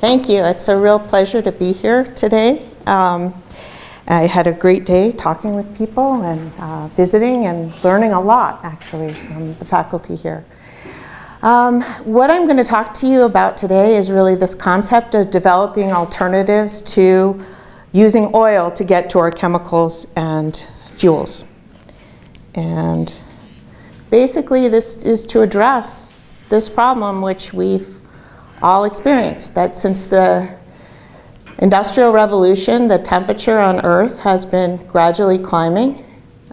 Thank you. It's a real pleasure to be here today. I had a great day talking with people and visiting and learning a lot, actually, from the faculty here. What I'm going to talk to you about today is really this concept of developing alternatives to using oil to get to our chemicals and fuels. And basically this is to address this problem which we've all experienced, that since the Industrial Revolution, the temperature on Earth has been gradually climbing,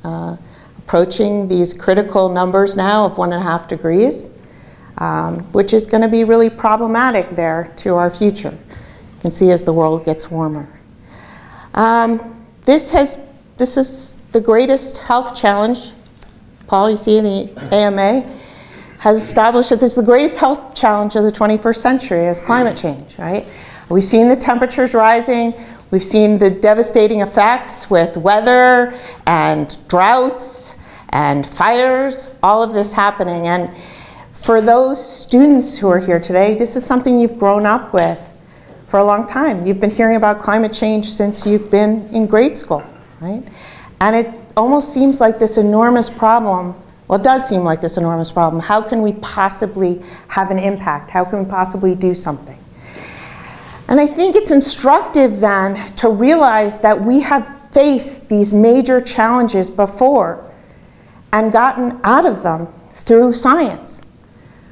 approaching these critical numbers now of 1.5 degrees, which is going to be really problematic there to our future. You can see as the world gets warmer. This is the greatest health challenge. Paul, you see the AMA has established that this is the greatest health challenge of the 21st century is climate change, right? We've seen the temperatures rising. We've seen the devastating effects with weather and droughts and fires, all of this happening. And for those students who are here today, this is something you've grown up with for a long time. You've been hearing about climate change since you've been in grade school, right? And it almost seems like this enormous problem. Well, it does seem like this enormous problem. How can we possibly have an impact? How can we possibly do something? And I think it's instructive then to realize that we have faced these major challenges before and gotten out of them through science,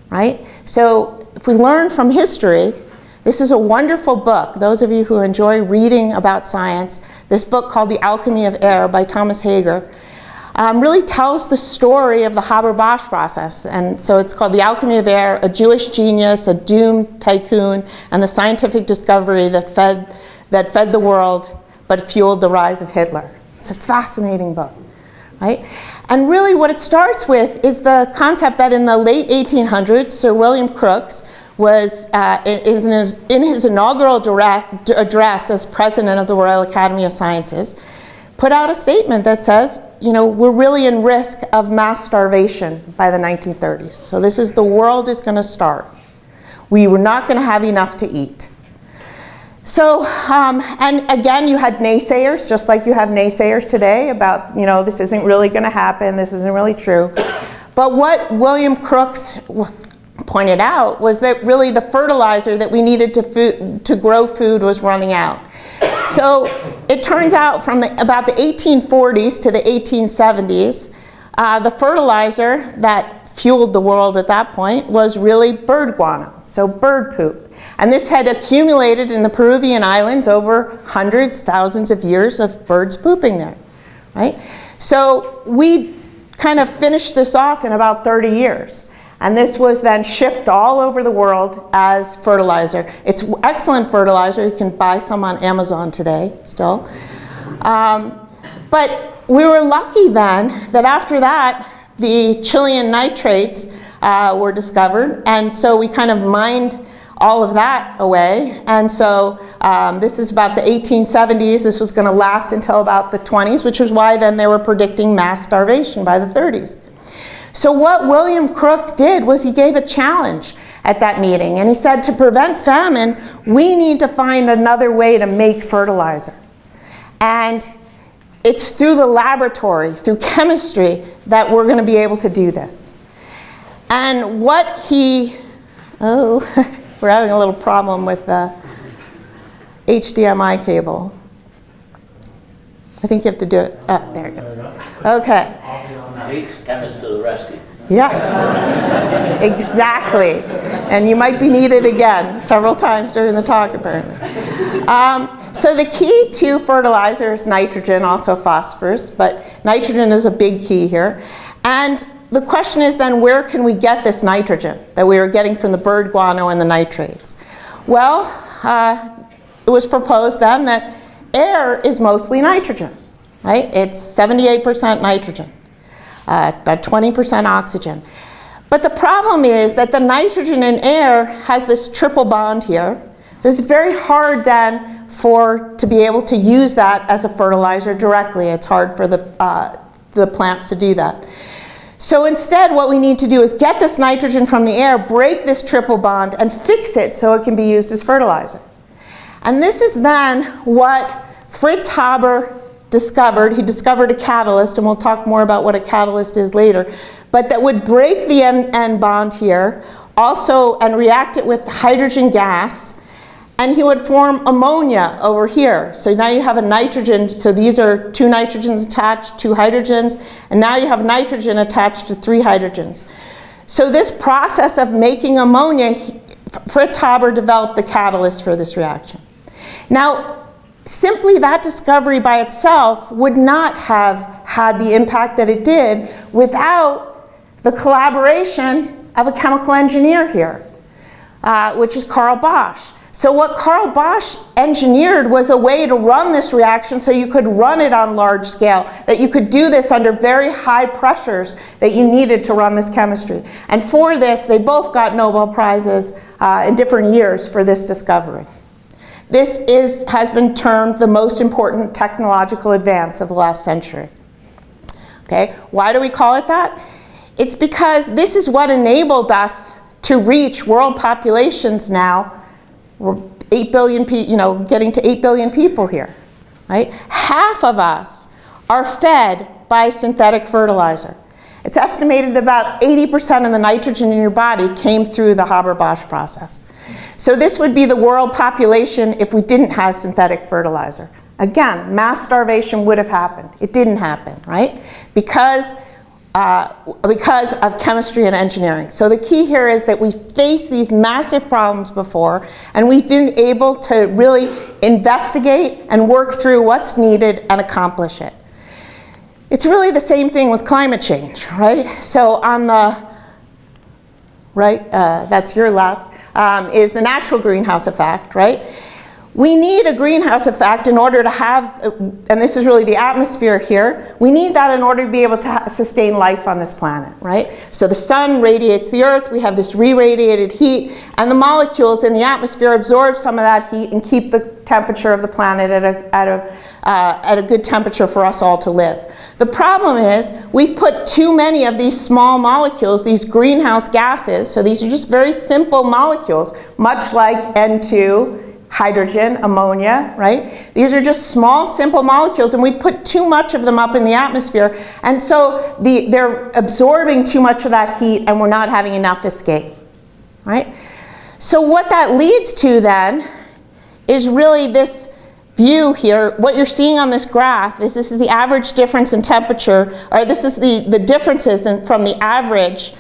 right? So if we learn from history, this is a wonderful book. Those of you who enjoy reading about science, this book called The Alchemy of Air by Thomas Hager really tells the story of the Haber-Bosch process. And so it's called The Alchemy of Air, a Jewish genius, a doomed tycoon, and the scientific discovery that fed the world but fueled the rise of Hitler. It's a fascinating book, right? And really what it starts with is the concept that in the late 1800s, Sir William Crookes was in his inaugural address as president of the Royal Academy of Sciences, put out a statement that says, you know, we're really in risk of mass starvation by the 1930s. So this is, the world is going to starve. We were not going to have enough to eat. So, and again, you had naysayers, just like you have naysayers today about, you know, this isn't really going to happen, this isn't really true. But what William Crookes pointed out was that really the fertilizer that we needed to grow food was running out. So it turns out from about the 1840s to the 1870s, the fertilizer that fueled the world at that point was really bird guano, so bird poop. And this had accumulated in the Peruvian islands over hundreds, thousands of years of birds pooping there, right? So we kind of finished this off in about 30 years. And this was then shipped all over the world as fertilizer. It's excellent fertilizer. You can buy some on Amazon today still. But we were lucky then that after that, the Chilean nitrates were discovered. And so we kind of mined all of that away. And so this is about the 1870s. This was going to last until about the 20s, which was why then they were predicting mass starvation by the 30s. So what William Crookes did was he gave a challenge at that meeting, and he said, to prevent famine, we need to find another way to make fertilizer. And it's through the laboratory, through chemistry, that we're going to be able to do this. And what he, we're having a little problem with the HDMI cable. I think you have to do it. Oh, there you go. Okay. Chemist to the rescue. Yes, exactly. And you might be needed again several times during the talk, apparently. So the key to fertilizer is nitrogen, also phosphorus, but nitrogen is a big key here. And the question is then, where can we get this nitrogen that we were getting from the bird guano and the nitrates? Well, it was proposed then that air is mostly nitrogen, right? It's 78% nitrogen, about 20% oxygen. But the problem is that the nitrogen in air has this triple bond here. It's very hard then to be able to use that as a fertilizer directly. It's hard for the plants to do that. So instead, what we need to do is get this nitrogen from the air, break this triple bond, and fix it so it can be used as fertilizer. And this is then what Fritz Haber discovered. He discovered a catalyst, and we'll talk more about what a catalyst is later, but that would break the N bond here, also, and react it with hydrogen gas, and he would form ammonia over here. So now you have a nitrogen, so these are 2 nitrogens attached, 2 hydrogens, and now you have nitrogen attached to 3 hydrogens. So this process of making ammonia, Fritz Haber developed the catalyst for this reaction. Now, simply that discovery by itself would not have had the impact that it did without the collaboration of a chemical engineer here, which is Carl Bosch. So what Carl Bosch engineered was a way to run this reaction so you could run it on large scale, that you could do this under very high pressures that you needed to run this chemistry. And for this, they both got Nobel Prizes in different years for this discovery. This has been termed the most important technological advance of the last century. Okay, why do we call it that? It's because this is what enabled us to reach world populations now. We're 8 billion people, getting to 8 billion people here, right? Half of us are fed by synthetic fertilizer. It's estimated that about 80% of the nitrogen in your body came through the Haber-Bosch process. So this would be the world population if we didn't have synthetic fertilizer. Again, mass starvation would have happened. It didn't happen, right? Because of chemistry and engineering. So the key here is that we faced these massive problems before, and we've been able to really investigate and work through what's needed and accomplish it. It's really the same thing with climate change, right? So on the right, that's your left, is the natural greenhouse effect, right? We need a greenhouse effect in order to have, and this is really the atmosphere here, we need that in order to be able to sustain life on this planet, right? So the sun radiates the earth, we have this re-radiated heat, and the molecules in the atmosphere absorb some of that heat and keep the temperature of the planet at a good temperature for us all to live. The problem is we've put too many of these small molecules, these greenhouse gases, so these are just very simple molecules, much like N2, hydrogen, ammonia, right? These are just small, simple molecules, and we put too much of them up in the atmosphere, and so they're absorbing too much of that heat, and we're not having enough escape, right? So what that leads to then is really this view here. What you're seeing on this graph is this is the average difference in temperature, or this is the differences from the average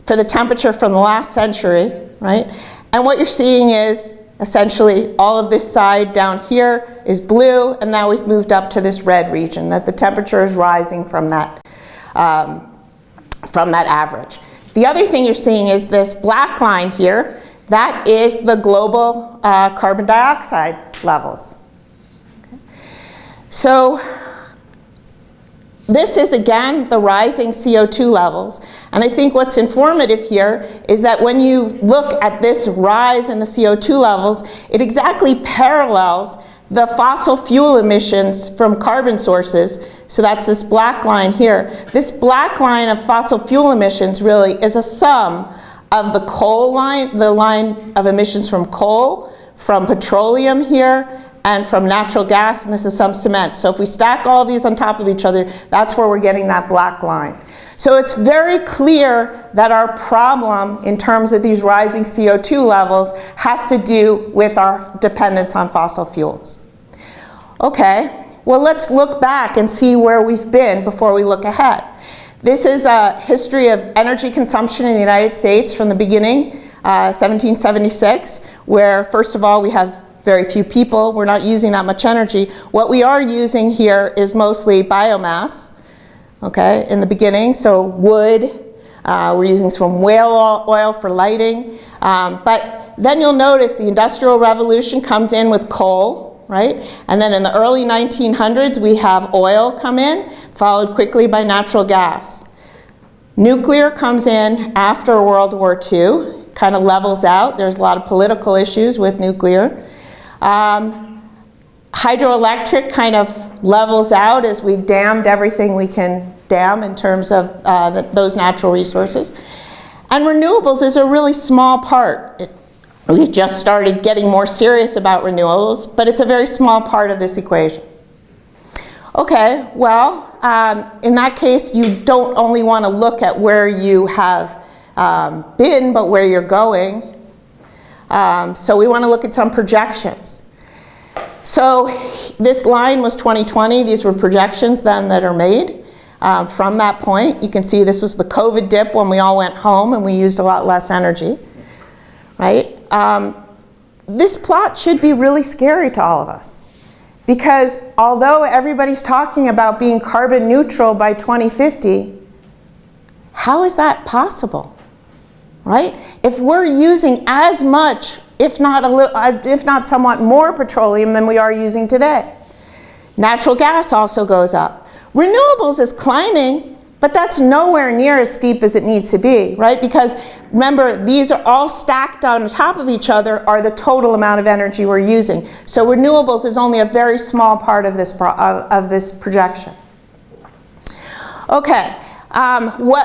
for the temperature from the last century, right? And what you're seeing is essentially all of this side down here is blue, and now we've moved up to this red region, that the temperature is rising from that average. The other thing you're seeing is this black line here. That is the global carbon dioxide levels. Okay. So this is, again, the rising CO2 levels. And I think what's informative here is that when you look at this rise in the CO2 levels, it exactly parallels the fossil fuel emissions from carbon sources. So that's this black line here. This black line of fossil fuel emissions really is a sum of the coal line, the line of emissions from coal, from petroleum here, and from natural gas, and this is some cement. So if we stack all these on top of each other, that's where we're getting that black line. So it's very clear that our problem in terms of these rising CO2 levels has to do with our dependence on fossil fuels. Okay, well, let's look back and see where we've been before we look ahead. This is a history of energy consumption in the United States from the beginning, 1776, where first of all we have very few people. We're not using that much energy. What we are using here is mostly biomass, okay, in the beginning. So wood, we're using some whale oil for lighting. But then you'll notice the Industrial Revolution comes in with coal, right? And then in the early 1900s, we have oil come in, followed quickly by natural gas. Nuclear comes in after World War II, kind of levels out. There's a lot of political issues with nuclear. Hydroelectric kind of levels out as we've dammed everything we can dam in terms of those natural resources. And renewables is a really small part. We've just started getting more serious about renewables, but it's a very small part of this equation. Okay, well, in that case, you don't only want to look at where you have been, but where you're going. So we want to look at some projections. So this line was 2020. These were projections then that are made from that point. You can see this was the COVID dip when we all went home and we used a lot less energy, right? This plot should be really scary to all of us, because although everybody's talking about being carbon neutral by 2050, how is that possible, right? If we're using as much, if not somewhat more petroleum than we are using today. Natural gas also goes up. Renewables is climbing, but that's nowhere near as steep as it needs to be, right? Because remember, these are all stacked on top of each other are the total amount of energy we're using. So renewables is only a very small part of this projection. Okay,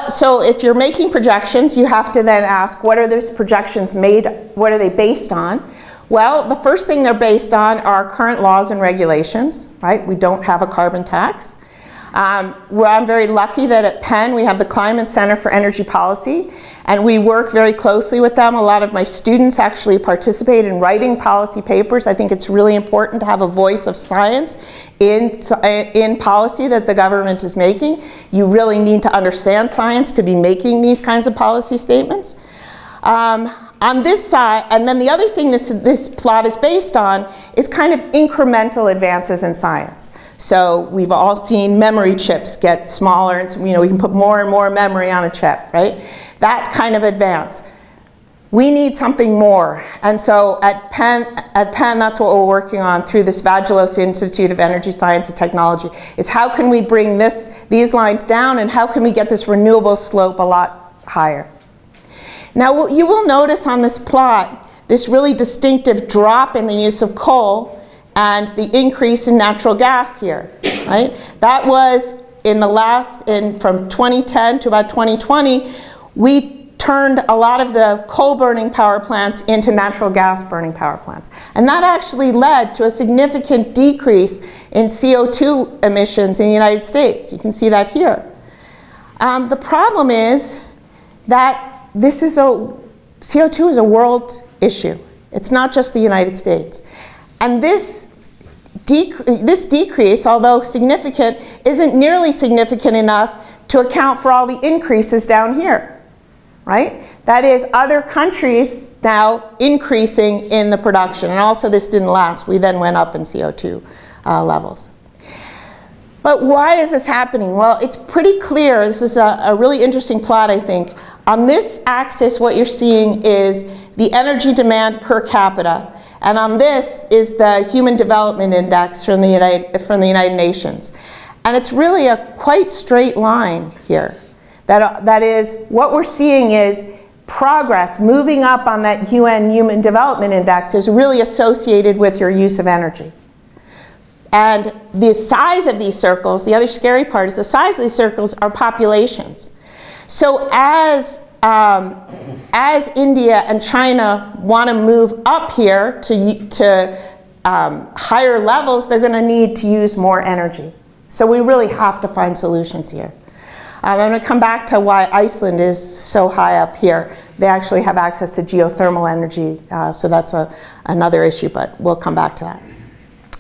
so if you're making projections, you have to then ask, what are those projections made, what are they based on? Well, the first thing they're based on are current laws and regulations, right? We don't have a carbon tax. I'm very lucky that at Penn we have the Climate Center for Energy Policy, and we work very closely with them. A lot of my students actually participate in writing policy papers. I think it's really important to have a voice of science in policy that the government is making. You really need to understand science to be making these kinds of policy statements. On this side, and then the other thing this plot is based on is kind of incremental advances in science. So we've all seen memory chips get smaller, and we can put more and more memory on a chip, right? That kind of advance. We need something more, and so at Penn, that's what we're working on through this Vagelos Institute of Energy Science and Technology, is how can we bring these lines down, and how can we get this renewable slope a lot higher. Now, you will notice on this plot this really distinctive drop in the use of coal and the increase in natural gas here, right? That was from 2010 to about 2020, we turned a lot of the coal burning power plants into natural gas burning power plants. And that actually led to a significant decrease in CO2 emissions in the United States. You can see that here. The problem is that CO2 is a world issue. It's not just the United States. And this decrease, although significant, isn't nearly significant enough to account for all the increases down here, right? That is, other countries now increasing in the production. And also this didn't last. We then went up in CO2 levels. But why is this happening? Well, it's pretty clear. This is a really interesting plot, I think. On this axis, what you're seeing is the energy demand per capita. And on this is the Human Development Index from the United Nations. And it's really a quite straight line here. That is, what we're seeing is progress moving up on that UN Human Development Index is really associated with your use of energy. And the size of these circles, the other scary part is the size of these circles are populations. So as India and China want to move up here to higher levels, they're going to need to use more energy. So we really have to find solutions here. I'm going to come back to why Iceland is so high up here. They actually have access to geothermal energy, so that's another issue, but we'll come back to that.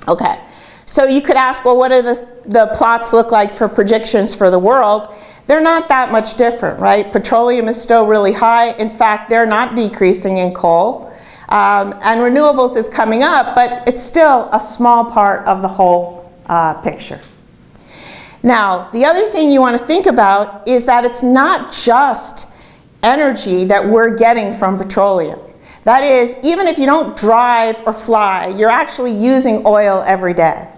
Okay, so you could ask, well, what do the plots look like for projections for the world? They're not that much different, right? Petroleum is still really high. In fact, they're not decreasing in coal. And renewables is coming up, but it's still a small part of the whole picture. Now, the other thing you want to think about is that it's not just energy that we're getting from petroleum. That is, even if you don't drive or fly, you're actually using oil every day.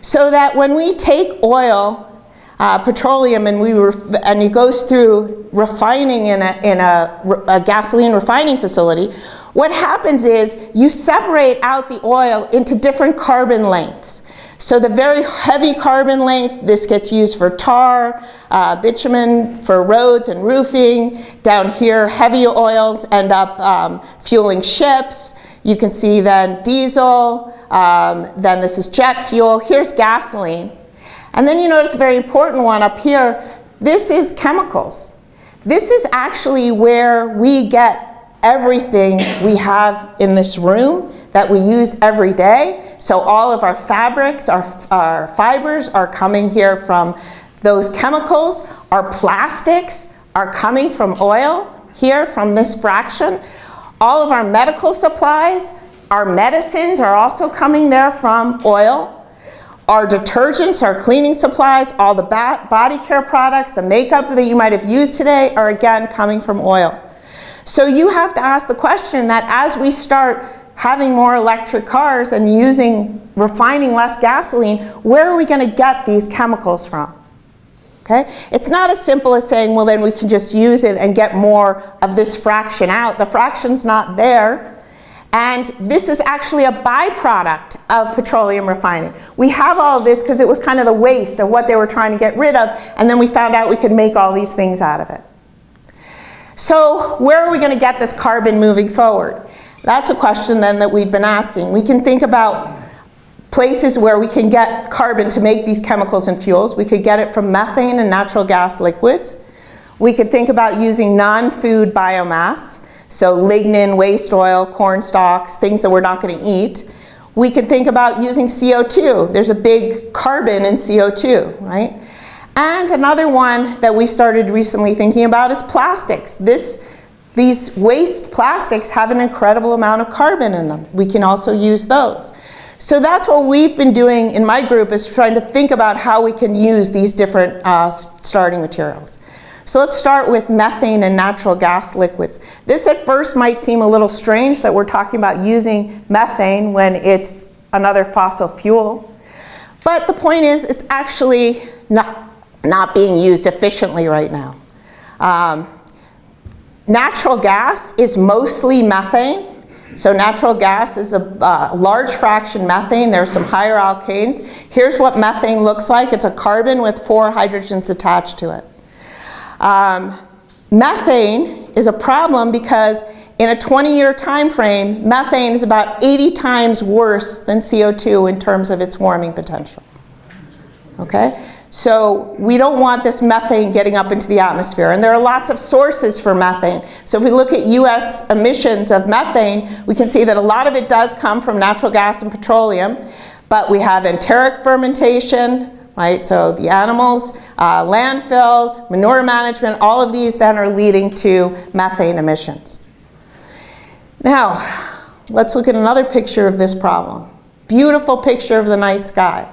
So that when we take oil, petroleum, and it goes through refining in a gasoline refining facility, what happens is you separate out the oil into different carbon lengths. So the very heavy carbon length, this gets used for tar, bitumen for roads and roofing. Down here, heavy oils end up fueling ships. You can see then diesel, then this is jet fuel. Here's gasoline. And then you notice a very important one up here. This is chemicals. This is actually where we get everything we have in this room that we use every day. So all of our fabrics, our fibers are coming here from those chemicals. Our plastics are coming from oil here, from this fraction. All of our medical supplies, our medicines are also coming there from oil. Our detergents, our cleaning supplies, all the body care products, the makeup that you might have used today are again coming from oil. So you have to ask the question that as we start having more electric cars and refining less gasoline, where are we going to get these chemicals from? Okay? It's not as simple as saying, well, then we can just use it and get more of this fraction out. The fraction's not there. And this is actually a byproduct of petroleum refining. We have all of this because it was kind of the waste of what they were trying to get rid of, and then we found out we could make all these things out of it. So where are we going to get this carbon moving forward? That's a question then that we've been asking. We can think about places where we can get carbon to make these chemicals and fuels. We could get it from methane and natural gas liquids. We could think about using non-food biomass, so lignin, waste oil, corn stalks, things that we're not going to eat. We could think about using CO2. There's a big carbon in CO2, right? And another one that we started recently thinking about is plastics. These waste plastics have an incredible amount of carbon in them. We can also use those. So that's what we've been doing in my group, is trying to think about how we can use these different starting materials. So let's start with methane and natural gas liquids. This at first might seem a little strange that we're talking about using methane when it's another fossil fuel. But the point is, it's actually not being used efficiently right now. Natural gas is mostly methane. So natural gas is a large fraction methane. There's some higher alkanes. Here's what methane looks like. It's a carbon with 4 hydrogens attached to it. Methane is a problem because in a 20-year time frame, methane is about 80 times worse than CO2 in terms of its warming potential. Okay? So we don't want this methane getting up into the atmosphere. And there are lots of sources for methane. So if we look at US emissions of methane, we can see that a lot of it does come from natural gas and petroleum. But we have enteric fermentation, right? So the animals, landfills, manure management, all of these then are leading to methane emissions. Now, let's look at another picture of this problem. Beautiful picture of the night sky.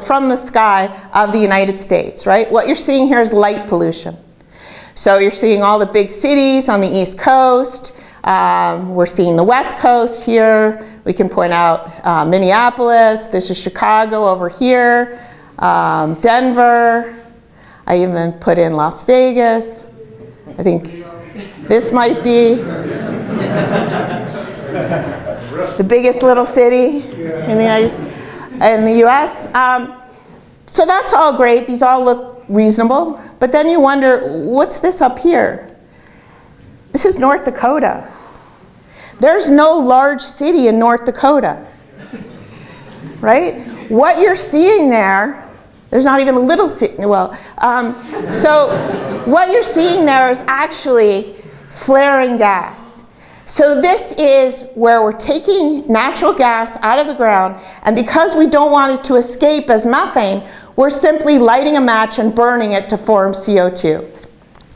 From the sky of the United States, right? What you're seeing here is light pollution. So you're seeing all the big cities on the East Coast. We're seeing the West Coast here. We can point out Minneapolis. This is Chicago over here. Denver. I even put in Las Vegas. I think this might be the biggest little city in the US. So that's all great. These all look reasonable. But then you wonder, what's this up here? This is North Dakota. There's no large city in North Dakota, right? What you're seeing there's not even a little city. Well, so what you're seeing there is actually flaring gas. So this is where we're taking natural gas out of the ground, and because we don't want it to escape as methane, we're simply lighting a match and burning it to form CO2.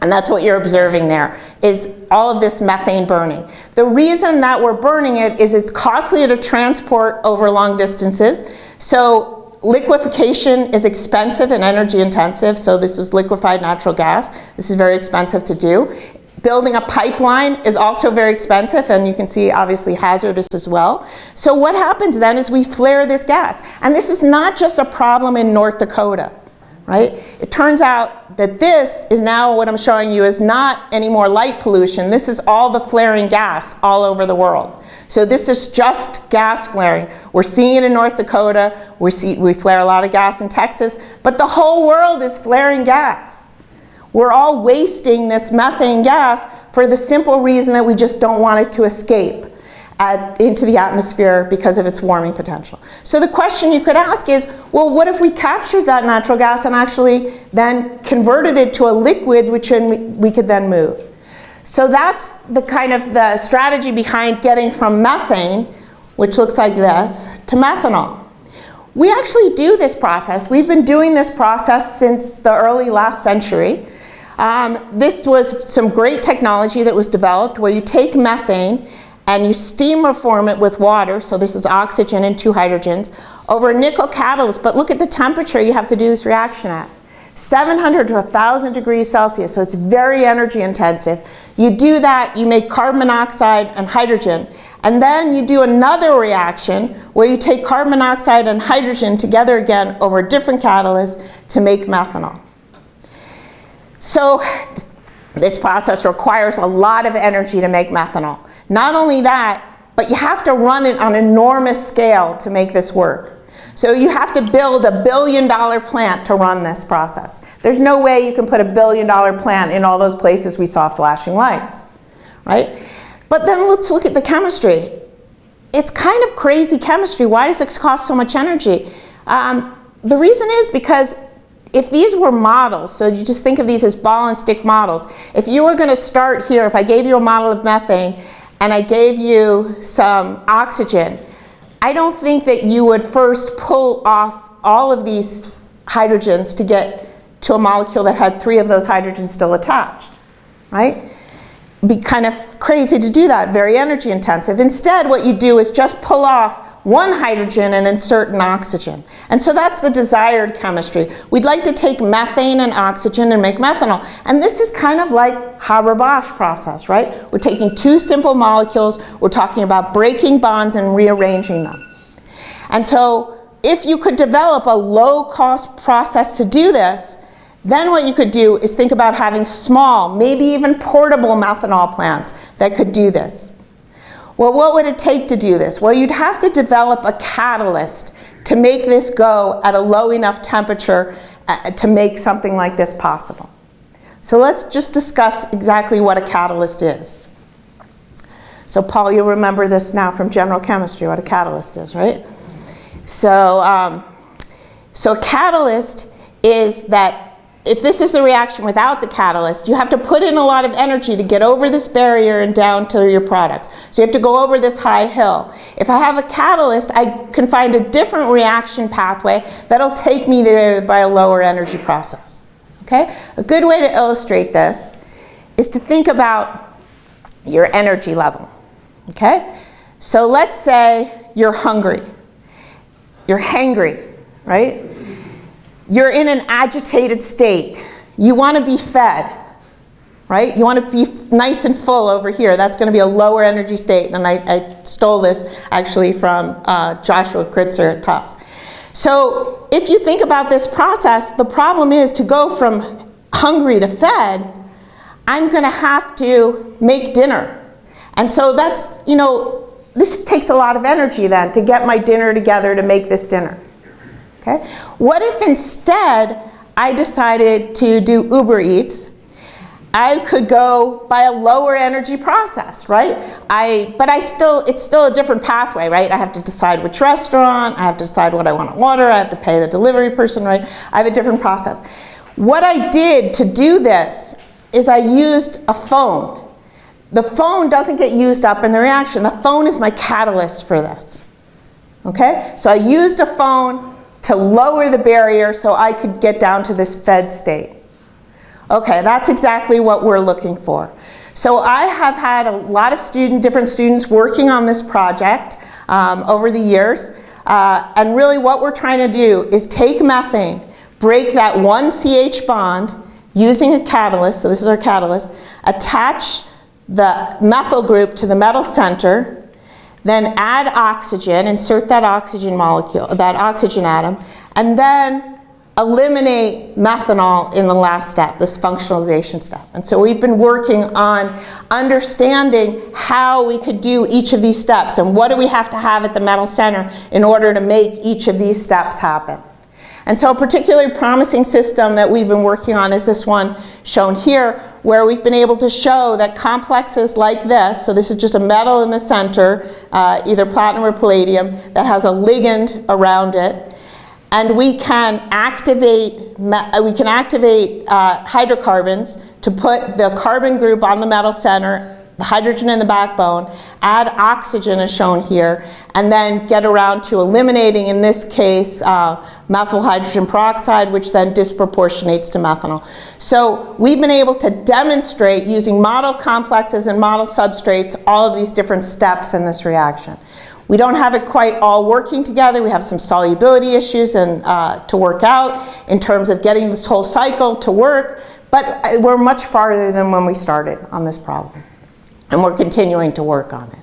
And that's what you're observing there, is all of this methane burning. The reason that we're burning it is it's costly to transport over long distances. So liquefaction is expensive and energy intensive. So this is liquefied natural gas. This is very expensive to do. Building a pipeline is also very expensive, and you can see obviously hazardous as well. So what happens then is we flare this gas. And this is not just a problem in North Dakota, right? It turns out that this is now what I'm showing you is not any more light pollution. This is all the flaring gas all over the world. So this is just gas flaring. We're seeing it in North Dakota. We flare a lot of gas in Texas, but the whole world is flaring gas. We're all wasting this methane gas for the simple reason that we just don't want it to escape into the atmosphere because of its warming potential. So the question you could ask is, well, what if we captured that natural gas and actually then converted it to a liquid which we could then move? So that's the kind of the strategy behind getting from methane, which looks like this, to methanol. We actually do this process. We've been doing this process since the early last century. This was some great technology that was developed where you take methane and you steam reform it with water, so this is oxygen and 2 hydrogens, over a nickel catalyst, but look at the temperature you have to do this reaction at. 700 to 1,000 degrees Celsius, so it's very energy intensive. You do that, you make carbon monoxide and hydrogen, and then you do another reaction where you take carbon monoxide and hydrogen together again over a different catalyst to make methanol. So this process requires a lot of energy to make methanol. Not only that, but you have to run it on an enormous scale to make this work. So you have to build $1 billion plant to run this process. There's no way you can put $1 billion plant in all those places we saw flashing lights, right? But then let's look at the chemistry. It's kind of crazy chemistry. Why does this cost so much energy? The reason is because if these were models, so you just think of these as ball and stick models, if you were going to start here, if I gave you a model of methane and I gave you some oxygen, I don't think that you would first pull off all of these hydrogens to get to a molecule that had 3 of those hydrogens still attached, right? It'd be kind of crazy to do that, very energy intensive. Instead, what you do is just pull off 1 hydrogen and insert an oxygen. And so that's the desired chemistry. We'd like to take methane and oxygen and make methanol. And this is kind of like Haber-Bosch process, right? We're taking 2 simple molecules, we're talking about breaking bonds and rearranging them. And so if you could develop a low-cost process to do this, then what you could do is think about having small, maybe even portable methanol plants that could do this. Well, what would it take to do this? Well, you'd have to develop a catalyst to make this go at a low enough temperature to make something like this possible. So let's just discuss exactly what a catalyst is. So Paul, you'll remember this now from general chemistry, what a catalyst is, right? So a catalyst is that if this is a reaction without the catalyst, you have to put in a lot of energy to get over this barrier and down to your products. So you have to go over this high hill. If I have a catalyst, I can find a different reaction pathway that'll take me there by a lower energy process. Okay? A good way to illustrate this is to think about your energy level. Okay? So let's say you're hungry. You're hangry, right? You're in an agitated state. You want to be fed, right? You want to be nice and full over here. That's going to be a lower energy state. And I stole this actually from Joshua Kritzer at Tufts. So if you think about this process, the problem is to go from hungry to fed, I'm going to have to make dinner. And so that's, you know, this takes a lot of energy then to get my dinner together to make this dinner. Okay? What if instead I decided to do Uber Eats? I could go by a lower energy process, right? It's still a different pathway, right? I have to decide which restaurant, I have to decide what I want to order, I have to pay the delivery person, right? I have a different process. What I did to do this is I used a phone. The phone doesn't get used up in the reaction. The phone is my catalyst for this. Okay? So I used a phone to lower the barrier so I could get down to this fed state. Okay, that's exactly what we're looking for. So I have had a lot of different students working on this project over the years. And really what we're trying to do is take methane, break that 1 CH bond using a catalyst, so this is our catalyst, attach the methyl group to the metal center, then add oxygen, insert that oxygen molecule, that oxygen atom, and then eliminate methanol in the last step, this functionalization step. And so we've been working on understanding how we could do each of these steps and what do we have to have at the metal center in order to make each of these steps happen. And so a particularly promising system that we've been working on is this one shown here, where we've been able to show that complexes like this, so this is just a metal in the center, either platinum or palladium, that has a ligand around it, and we can activate hydrocarbons to put the carbon group on the metal center, the hydrogen in the backbone, add oxygen as shown here, and then get around to eliminating, in this case, methyl hydrogen peroxide, which then disproportionates to methanol. So we've been able to demonstrate, using model complexes and model substrates, all of these different steps in this reaction. We don't have it quite all working together. We have some solubility issues and to work out in terms of getting this whole cycle to work, but we're much farther than when we started on this problem. And we're continuing to work on it.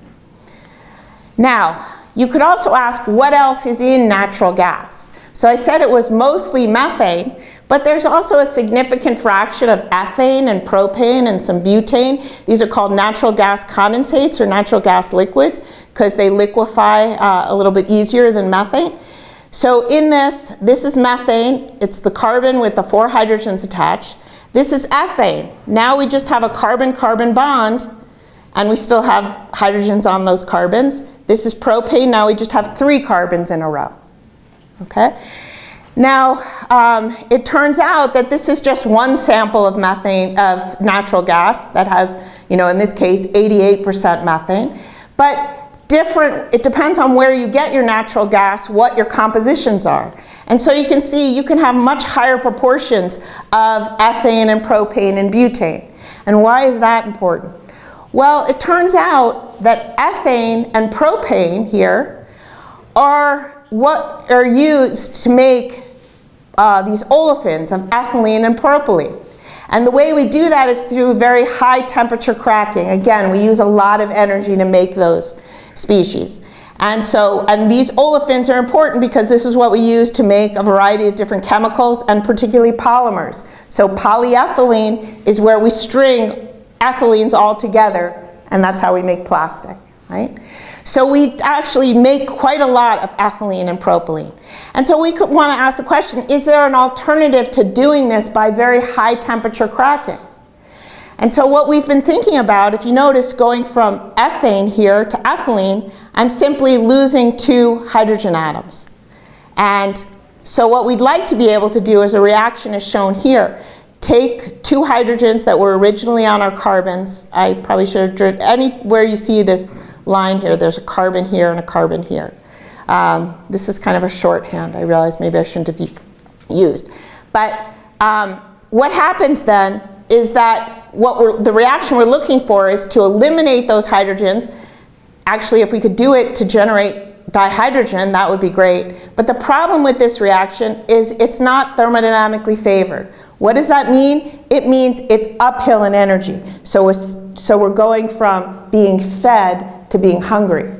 Now, you could also ask, what else is in natural gas? So I said it was mostly methane, but there's also a significant fraction of ethane and propane and some butane. These are called natural gas condensates or natural gas liquids because they liquefy a little bit easier than methane. So in this is methane. It's the carbon with the 4 hydrogens attached. This is ethane. Now we just have a carbon-carbon bond, and we still have hydrogens on those carbons. This is propane. Now we just have 3 carbons in a row. Okay? Now, it turns out that this is just one sample of methane, of natural gas that has, in this case, 88% methane. But it depends on where you get your natural gas, what your compositions are. And so you can see you can have much higher proportions of ethane and propane and butane. And why is that important? Well, it turns out that ethane and propane here are what are used to make these olefins of ethylene and propylene. And the way we do that is through very high temperature cracking. Again, we use a lot of energy to make those species. And these olefins are important because this is what we use to make a variety of different chemicals and particularly polymers. So polyethylene is where we string ethylenes all together, and that's how we make plastic, right? So we actually make quite a lot of ethylene and propylene. And so we could want to ask the question, is there an alternative to doing this by very high temperature cracking? And so what we've been thinking about, if you notice, going from ethane here to ethylene, I'm simply losing 2 hydrogen atoms. And so what we'd like to be able to do is a reaction as shown here. Take 2 hydrogens that were originally on our carbons. I probably should have drawn, anywhere you see this line here, there's a carbon here and a carbon here. This is kind of a shorthand. I realize maybe I shouldn't have used. But what happens then is that the reaction we're looking for is to eliminate those hydrogens. Actually, if we could do it to generate dihydrogen, that would be great. But the problem with this reaction is it's not thermodynamically favored. What does that mean? It means it's uphill in energy. So we're going from being fed to being hungry,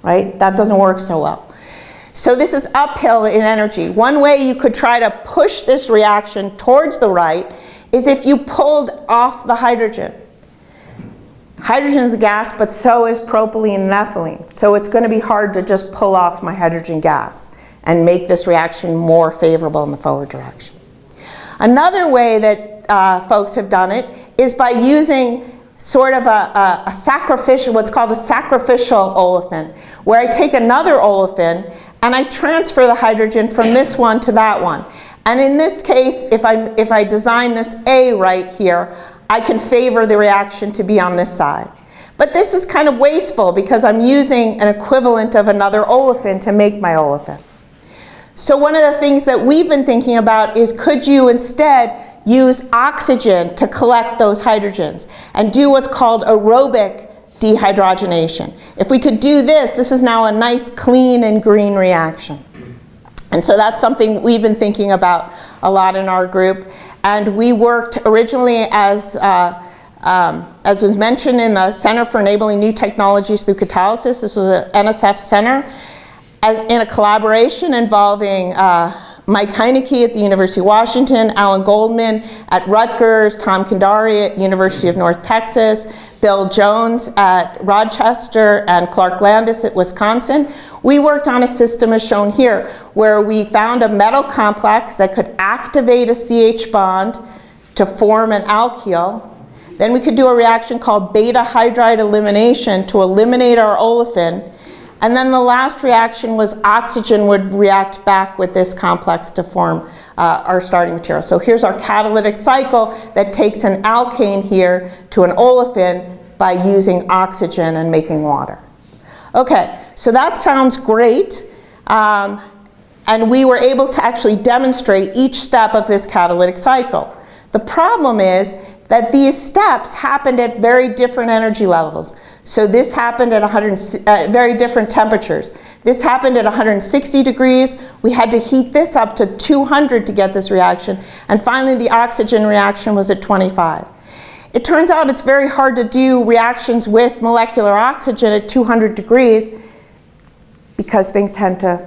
right? That doesn't work so well. So this is uphill in energy. One way you could try to push this reaction towards the right is if you pulled off the hydrogen. Hydrogen is a gas, but so is propylene and ethylene. So it's going to be hard to just pull off my hydrogen gas and make this reaction more favorable in the forward direction. Another way that folks have done it is by using sort of a sacrificial, what's called a sacrificial olefin, where I take another olefin and I transfer the hydrogen from this one to that one. And in this case, if I design this A right here, I can favor the reaction to be on this side. But this is kind of wasteful because I'm using an equivalent of another olefin to make my olefin. So one of the things that we've been thinking about is, could you instead use oxygen to collect those hydrogens and do what's called aerobic dehydrogenation? If we could do this, this is now a nice clean and green reaction. And so that's something we've been thinking about a lot in our group. And we worked originally as was mentioned in the Center for Enabling New Technologies Through Catalysis. This was an NSF center in a collaboration involving Mike Heineke at the University of Washington, Alan Goldman at Rutgers, Tom Kandari at University of North Texas, Bill Jones at Rochester, and Clark Landis at Wisconsin. We worked on a system as shown here, where we found a metal complex that could activate a CH bond to form an alkyl. Then we could do a reaction called beta hydride elimination to eliminate our olefin. And then the last reaction was oxygen would react back with this complex to form our starting material. So here's our catalytic cycle that takes an alkane here to an olefin by using oxygen and making water. Okay, so that sounds great. And we were able to actually demonstrate each step of this catalytic cycle. The problem is that these steps happened at very different energy levels. So this happened at very different temperatures. This happened at 160 degrees. We had to heat this up to 200 to get this reaction. And finally, the oxygen reaction was at 25. It turns out it's very hard to do reactions with molecular oxygen at 200 degrees because things tend to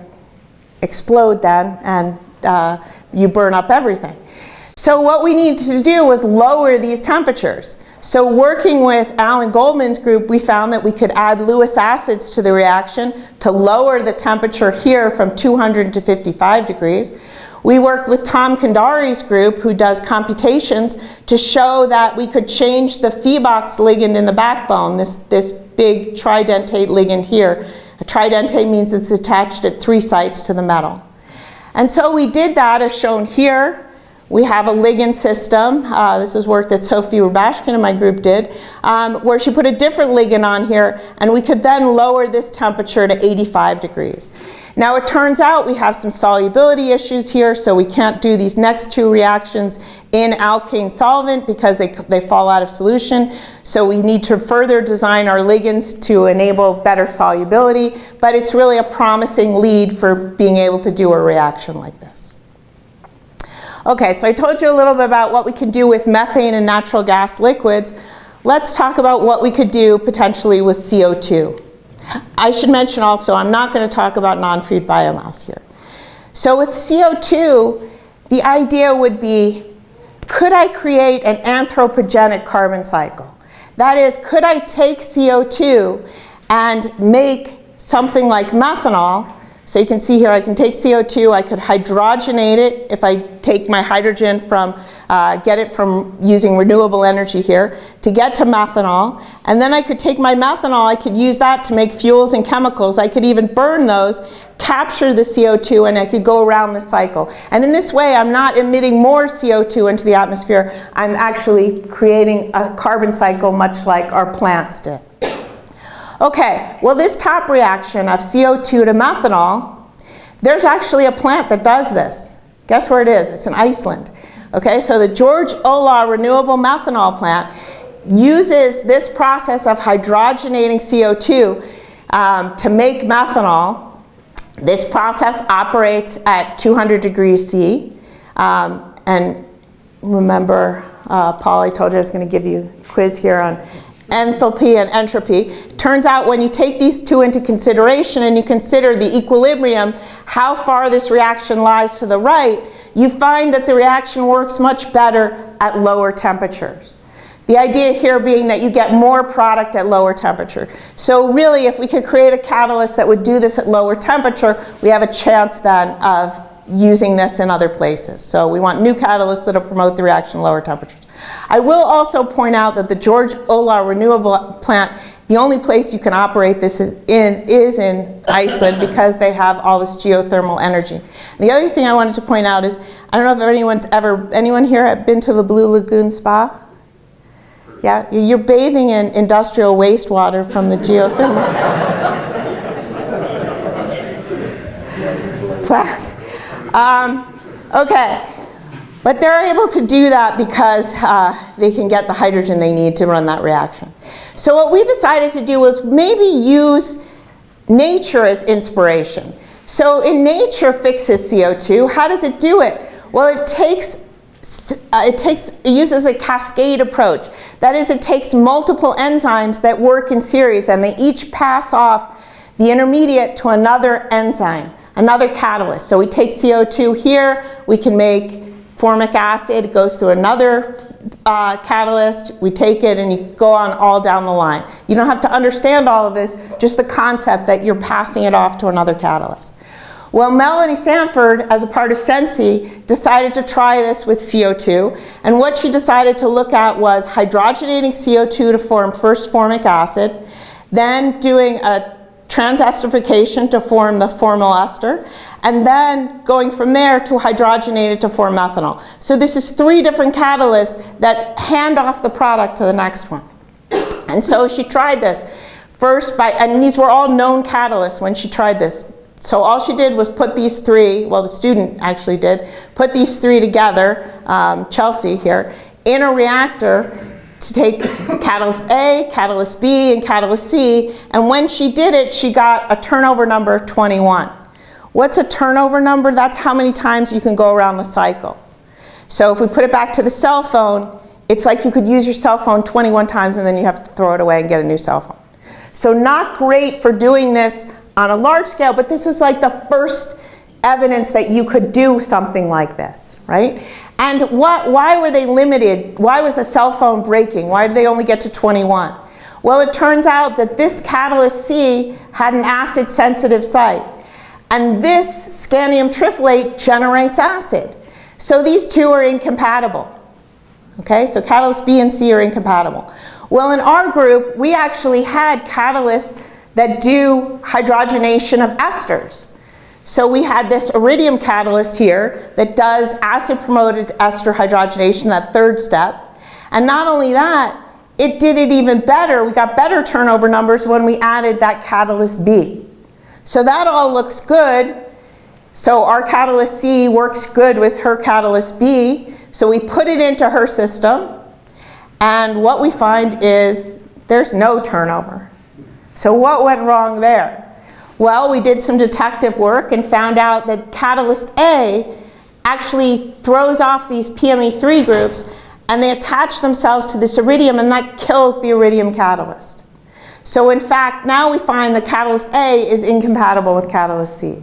explode then, and you burn up everything. So what we needed to do was lower these temperatures. So working with Alan Goldman's group, we found that we could add Lewis acids to the reaction to lower the temperature here from 200 to 55 degrees. We worked with Tom Kandari's group, who does computations, to show that we could change the Feedstocks ligand in the backbone, this big tridentate ligand here. A tridentate means it's attached at 3 sites to the metal. And so we did that as shown here. We have a ligand system. This was work that Sophie Rubashkin and my group did, where she put a different ligand on here, and we could then lower this temperature to 85 degrees. Now it turns out we have some solubility issues here, so we can't do these next 2 reactions in alkane solvent because they fall out of solution. So we need to further design our ligands to enable better solubility, but it's really a promising lead for being able to do a reaction like this. Okay, so I told you a little bit about what we can do with methane and natural gas liquids. Let's talk about what we could do potentially with CO2. I should mention also, I'm not going to talk about non-food biomass here. So with CO2, the idea would be, could I create an anthropogenic carbon cycle? That is, could I take CO2 and make something like methanol? So you can see here, I can take CO2, I could hydrogenate it if I take my hydrogen from, get it from using renewable energy here, to get to methanol. And then I could take my methanol, I could use that to make fuels and chemicals. I could even burn those, capture the CO2, and I could go around the cycle. And in this way, I'm not emitting more CO2 into the atmosphere. I'm actually creating a carbon cycle much like our plants did. Okay, well this top reaction of CO2 to methanol, there's actually a plant that does this. Guess where it is? It's in Iceland. Okay, so the George Olah renewable methanol plant uses this process of hydrogenating CO2 to make methanol. This process operates at 200 degrees C. And remember, Paul, I told you I was going to give you a quiz here on enthalpy and entropy. Turns out when you take these 2 into consideration and you consider the equilibrium, how far this reaction lies to the right, you find that the reaction works much better at lower temperatures. The idea here being that you get more product at lower temperature. So really, if we could create a catalyst that would do this at lower temperature, we have a chance then of using this in other places. So we want new catalysts that will promote the reaction at lower temperatures. I will also point out that the George Olah renewable plant, the only place you can operate this is in Iceland because they have all this geothermal energy. And the other thing I wanted to point out is, I don't know if anyone here have been to the Blue Lagoon Spa? Yeah, you're bathing in industrial wastewater from the geothermal plant. Okay. But they're able to do that because they can get the hydrogen they need to run that reaction. So what we decided to do was maybe use nature as inspiration. So in nature fixes CO2. How does it do it? Well, it uses a cascade approach. That is, it takes multiple enzymes that work in series, and they each pass off the intermediate to another enzyme. another catalyst. So we take CO2 here, we can make formic acid, it goes through another catalyst, we take it and you go on all down the line. You don't have to understand all of this, just the concept that you're passing it off to another catalyst. Well, Melanie Sanford, as a part of Sensi, decided to try this with CO2, and what she decided to look at was hydrogenating CO2 to form first formic acid, then doing a transesterification to form the formyl ester, and then going from there to hydrogenate it to form methanol. So this is 3 different catalysts that hand off the product to the next one. And so she tried this first and these were all known catalysts when she tried this. So all she did was put these 3, well, the student actually did, put these 3 together, Chelsea here, in a reactor to take catalyst A, catalyst B, and catalyst C, and when she did it, she got a turnover number of 21. What's a turnover number? That's how many times you can go around the cycle. So if we put it back to the cell phone, it's like you could use your cell phone 21 times and then you have to throw it away and get a new cell phone. So not great for doing this on a large scale, but this is like the first evidence that you could do something like this, right? And why were they limited? Why was the cell phone breaking? Why did they only get to 21? Well, it turns out that this catalyst C had an acid-sensitive site, and this scandium triflate generates acid. So these 2 are incompatible. Okay, so catalyst B and C are incompatible. Well, in our group, we actually had catalysts that do hydrogenation of esters. So we had this iridium catalyst here that does acid-promoted ester hydrogenation, that 3rd step. And not only that, it did it even better. We got better turnover numbers when we added that catalyst B. So that all looks good. So our catalyst C works good with her catalyst B. So we put it into her system. And what we find is there's no turnover. So what went wrong there? Well, we did some detective work and found out that catalyst A actually throws off these PME3 groups and they attach themselves to this iridium, and that kills the iridium catalyst. So in fact, now we find that catalyst A is incompatible with catalyst C.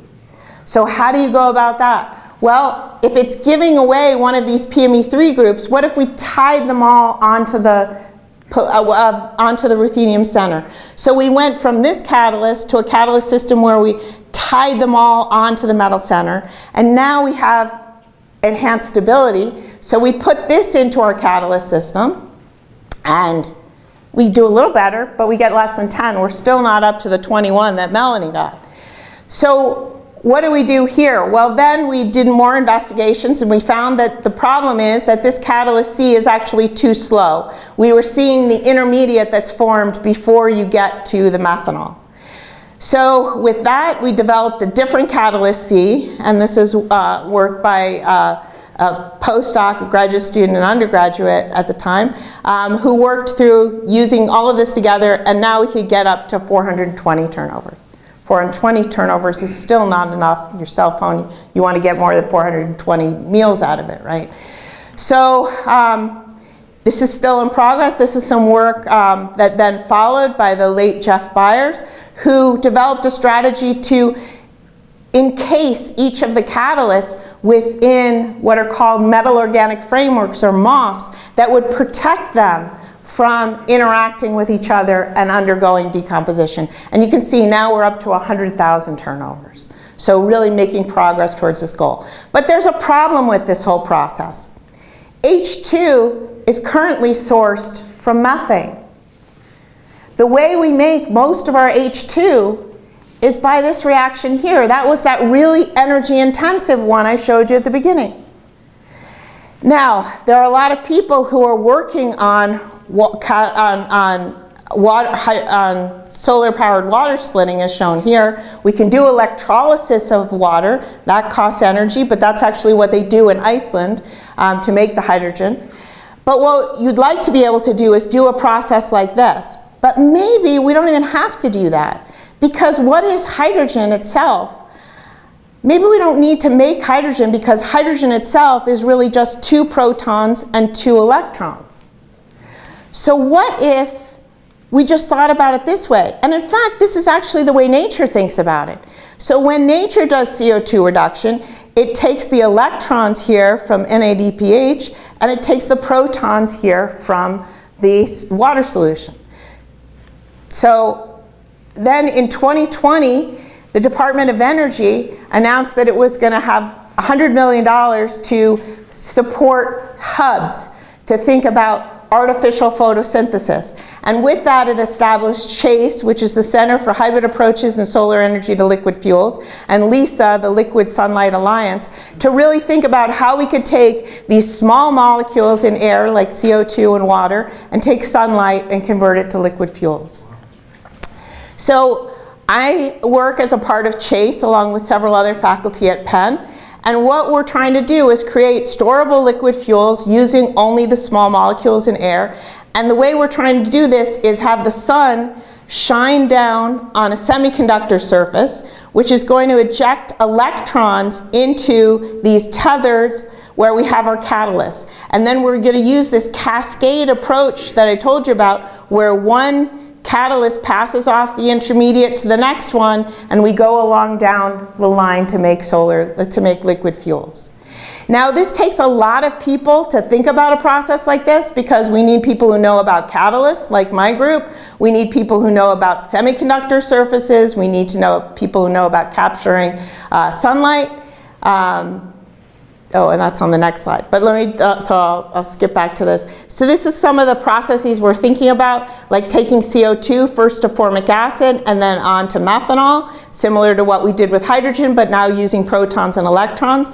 So how do you go about that? Well, if it's giving away one of these PME3 groups, what if we tied them all onto the ruthenium center? So we went from this catalyst to a catalyst system where we tied them all onto the metal center, and now we have enhanced stability. So we put this into our catalyst system, and we do a little better, but we get less than 10. We're still not up to the 21 that Melanie got. So what do we do here? Well, then we did more investigations and we found that the problem is that this catalyst C is actually too slow. We were seeing the intermediate that's formed before you get to the methanol. So with that, we developed a different catalyst C, and this is work by a postdoc, a graduate student and undergraduate at the time, who worked through using all of this together, and now we could get up to 420 turnover. 420 turnovers is still not enough. Your cell phone, you want to get more than 420 meals out of it, right? So this is still in progress. This is some work that then followed by the late Jeff Byers, who developed a strategy to encase each of the catalysts within what are called metal organic frameworks, or MOFs, that would protect them from interacting with each other and undergoing decomposition. And you can see now we're up to 100,000 turnovers. So really making progress towards this goal. But there's a problem with this whole process. H2 is currently sourced from methane. The way we make most of our H2 is by this reaction here. That was that really energy intensive one I showed you at the beginning. Now, there are a lot of people who are working on solar-powered water splitting, as shown here. We can do electrolysis of water. That costs energy, but that's actually what they do in Iceland to make the hydrogen. But what you'd like to be able to do is do a process like this. But maybe we don't even have to do that, because what is hydrogen itself? Maybe we don't need to make hydrogen, because hydrogen itself is really just 2 protons and 2 electrons. So what if we just thought about it this way? And in fact, this is actually the way nature thinks about it. So when nature does CO2 reduction, it takes the electrons here from NADPH and it takes the protons here from the water solution. So then in 2020, the Department of Energy announced that it was going to have $100 million to support hubs to think about artificial photosynthesis. And with that, it established CHASE, which is the Center for Hybrid Approaches in Solar Energy to Liquid Fuels, and LISA, the Liquid Sunlight Alliance, to really think about how we could take these small molecules in air, like CO2 and water, and take sunlight and convert it to liquid fuels. So I work as a part of CHASE along with several other faculty at Penn. And what we're trying to do is create storable liquid fuels using only the small molecules in air. And the way we're trying to do this is have the sun shine down on a semiconductor surface, which is going to eject electrons into these tethers where we have our catalysts. And then we're going to use this cascade approach that I told you about, where one catalyst passes off the intermediate to the next one, and we go along down the line to make liquid fuels. Now, this takes a lot of people to think about a process like this, because we need people who know about catalysts, like my group. We need people who know about semiconductor surfaces. We need to know people who know about capturing sunlight. Oh, and that's on the next slide. But let me, I'll skip back to this. So this is some of the processes we're thinking about, like taking CO2 first to formic acid and then on to methanol, similar to what we did with hydrogen, but now using protons and electrons.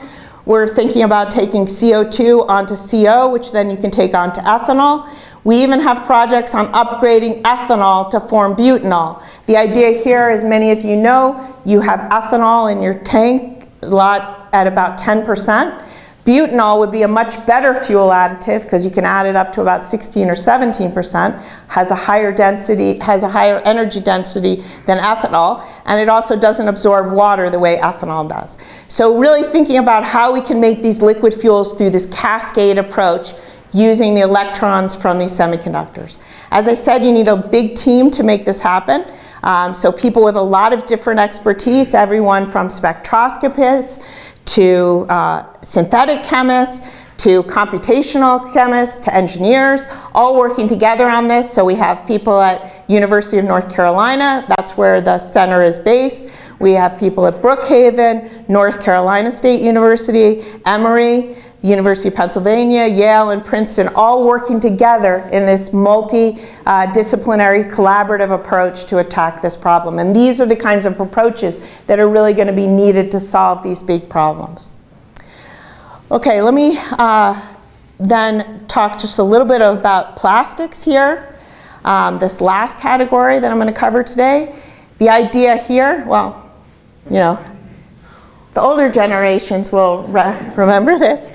We're thinking about taking CO2 onto CO, which then you can take onto ethanol. We even have projects on upgrading ethanol to form butanol. The idea here, as many of you know, you have ethanol in your tank at about 10%. Butanol would be a much better fuel additive because you can add it up to about 16 or 17%, has a higher density, has a higher energy density than ethanol, and it also doesn't absorb water the way ethanol does. So really thinking about how we can make these liquid fuels through this cascade approach using the electrons from these semiconductors. As I said, you need a big team to make this happen. So people with a lot of different expertise, everyone from spectroscopists to synthetic chemists, to computational chemists, to engineers, all working together on this. So we have people at University of North Carolina, that's where the center is based. We have people at Brookhaven, North Carolina State University, Emory, the University of Pennsylvania, Yale, and Princeton, all working together in this multidisciplinary collaborative approach to attack this problem. And these are the kinds of approaches that are really going to be needed to solve these big problems. Okay, let me then talk just a little bit about plastics here. This last category that I'm going to cover today. The idea here, well, you know, the older generations will remember this.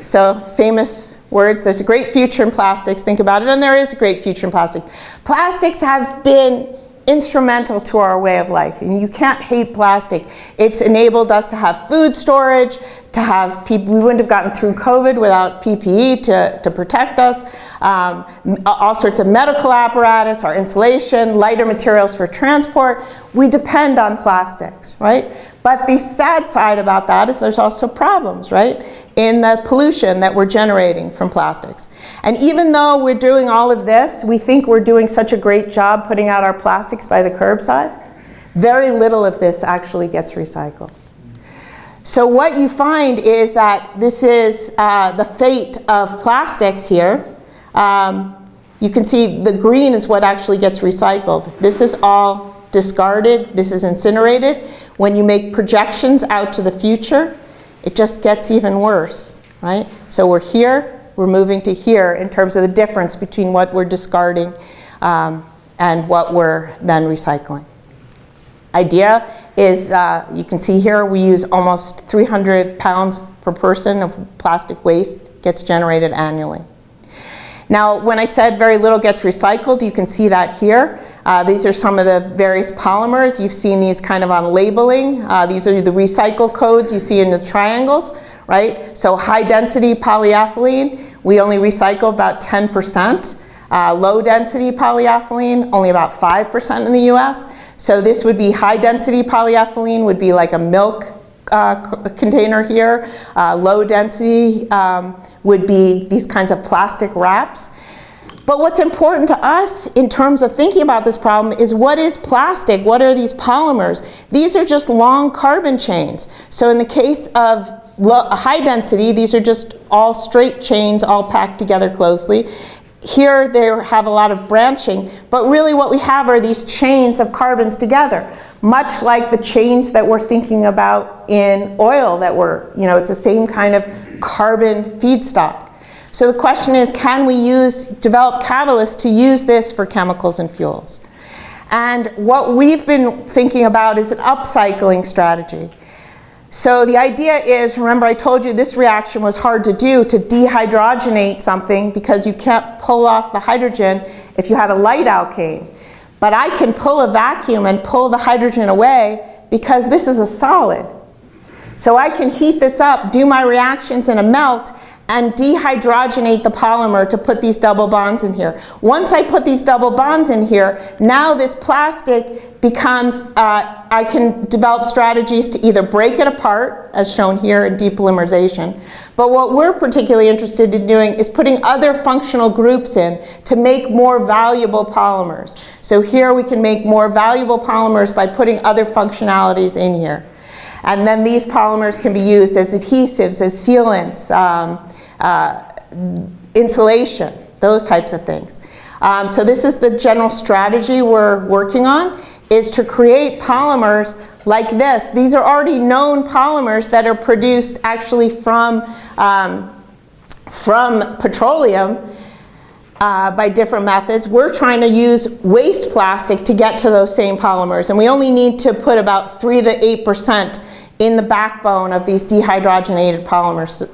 So famous words, there's a great future in plastics, think about it, and there is a great future in plastics. Plastics have been instrumental to our way of life, and you can't hate plastic. It's enabled us to have food storage, to have people, we wouldn't have gotten through COVID without PPE to protect us, all sorts of medical apparatus, our insulation, lighter materials for transport. We depend on plastics, right? But the sad side about that is there's also problems, right, in the pollution that we're generating from plastics. And even though we're doing all of this, we think we're doing such a great job putting out our plastics by the curbside, very little of this actually gets recycled. So what you find is that this is the fate of plastics here. You can see the green is what actually gets recycled. This is all discarded, this is incinerated. When you make projections out to the future, it just gets even worse, right? So we're here, we're moving to here in terms of the difference between what we're discarding and what we're then recycling. Idea is, you can see here, we use almost 300 pounds per person of plastic waste gets generated annually. Now, when I said very little gets recycled, you can see that here. These are some of the various polymers. You've seen these kind of on labeling. These are the recycle codes you see in the triangles, right? So high density polyethylene, we only recycle about 10%. Low density polyethylene, only about 5% in the US. So this would be high density polyethylene, would be like a milk container here. Low density would be these kinds of plastic wraps. But what's important to us in terms of thinking about this problem is, what is plastic? What are these polymers? These are just long carbon chains. So in the case of high density, these are just all straight chains, all packed together closely. Here they have a lot of branching, but really what we have are these chains of carbons together, much like the chains that we're thinking about in oil that it's the same kind of carbon feedstock. So the question is, can we develop catalysts to use this for chemicals and fuels? And what we've been thinking about is an upcycling strategy. So the idea is, remember I told you this reaction was hard to do, to dehydrogenate something, because you can't pull off the hydrogen if you had a light alkane. But I can pull a vacuum and pull the hydrogen away because this is a solid. So I can heat this up, do my reactions in a melt, and dehydrogenate the polymer to put these double bonds in here. Once I put these double bonds in here, now this plastic becomes, I can develop strategies to either break it apart, as shown here in depolymerization, but what we're particularly interested in doing is putting other functional groups in to make more valuable polymers. So here we can make more valuable polymers by putting other functionalities in here. And then these polymers can be used as adhesives, as sealants, insulation, those types of things. So this is the general strategy we're working on, is to create polymers like this. These are already known polymers that are produced actually from petroleum by different methods. We're trying to use waste plastic to get to those same polymers, and we only need to put about 3 to 8% in the backbone of these dehydrogenated polymers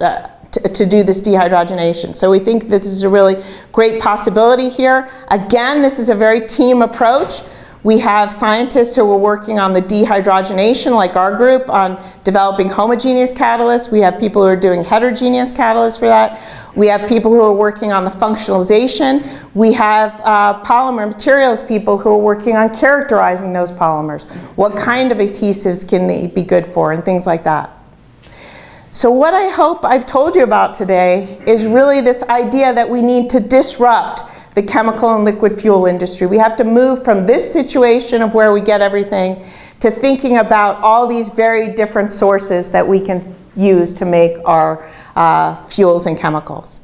to do this dehydrogenation. So we think that this is a really great possibility here. Again, this is a very team approach. We have scientists who are working on the dehydrogenation, like our group, on developing homogeneous catalysts. We have people who are doing heterogeneous catalysts for that. We have people who are working on the functionalization. We have polymer materials people who are working on characterizing those polymers. What kind of adhesives can they be good for, and things like that. So what I hope I've told you about today is really this idea that we need to disrupt the chemical and liquid fuel industry. We have to move from this situation of where we get everything to thinking about all these very different sources that we can use to make our fuels and chemicals.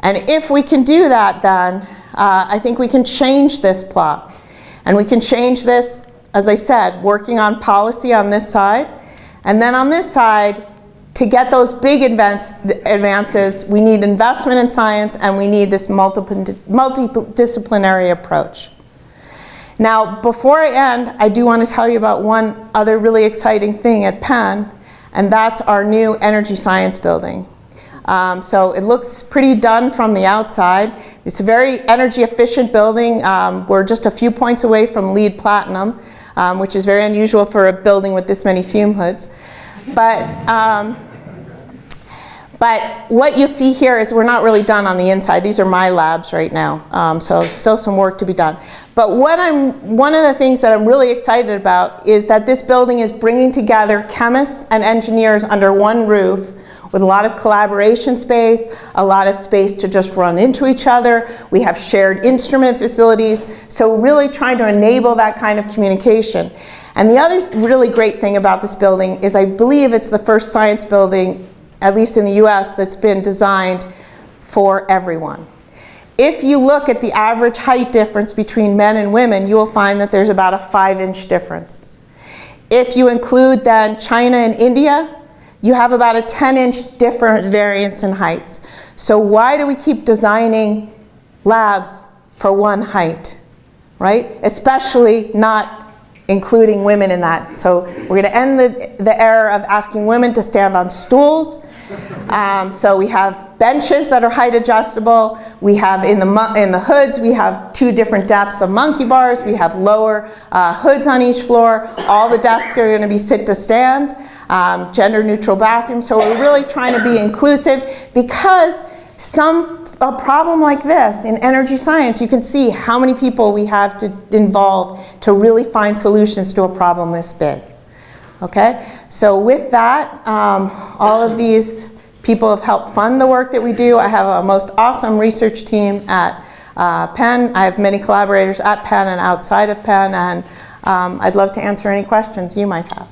And if we can do that, then I think we can change this plot. And we can change this, as I said, working on policy on this side. And then on this side, to get those big advances, we need investment in science, and we need this multidisciplinary approach. Now, before I end, I do want to tell you about one other really exciting thing at Penn, and that's our new energy science building. So it looks pretty done from the outside. It's a very energy efficient building. We're just a few points away from LEED Platinum, which is very unusual for a building with this many fume hoods. But what you see here is we're not really done on the inside. These are my labs right now, so still some work to be done. But one of the things that I'm really excited about is that this building is bringing together chemists and engineers under one roof, with a lot of collaboration space, a lot of space to just run into each other. We have shared instrument facilities, so really trying to enable that kind of communication. And the other really great thing about this building is I believe it's the first science building, at least in the US, that's been designed for everyone. If you look at the average height difference between men and women, you will find that there's about a 5-inch difference. If you include then China and India, you have about a 10-inch different variance in heights. So why do we keep designing labs for one height, right? Especially not including women in that. So we're going to end the era of asking women to stand on stools. So we have benches that are height adjustable. We have in the hoods, we have 2 different depths of monkey bars. We have lower hoods on each floor. All the desks are going to be sit to stand, gender neutral bathrooms. So we're really trying to be inclusive, because some a problem like this in energy science, you can see how many people we have to involve to really find solutions to a problem this big. Okay, so with that, all of these people have helped fund the work that we do. I have a most awesome research team at Penn. I have many collaborators at Penn and outside of Penn, and I'd love to answer any questions you might have.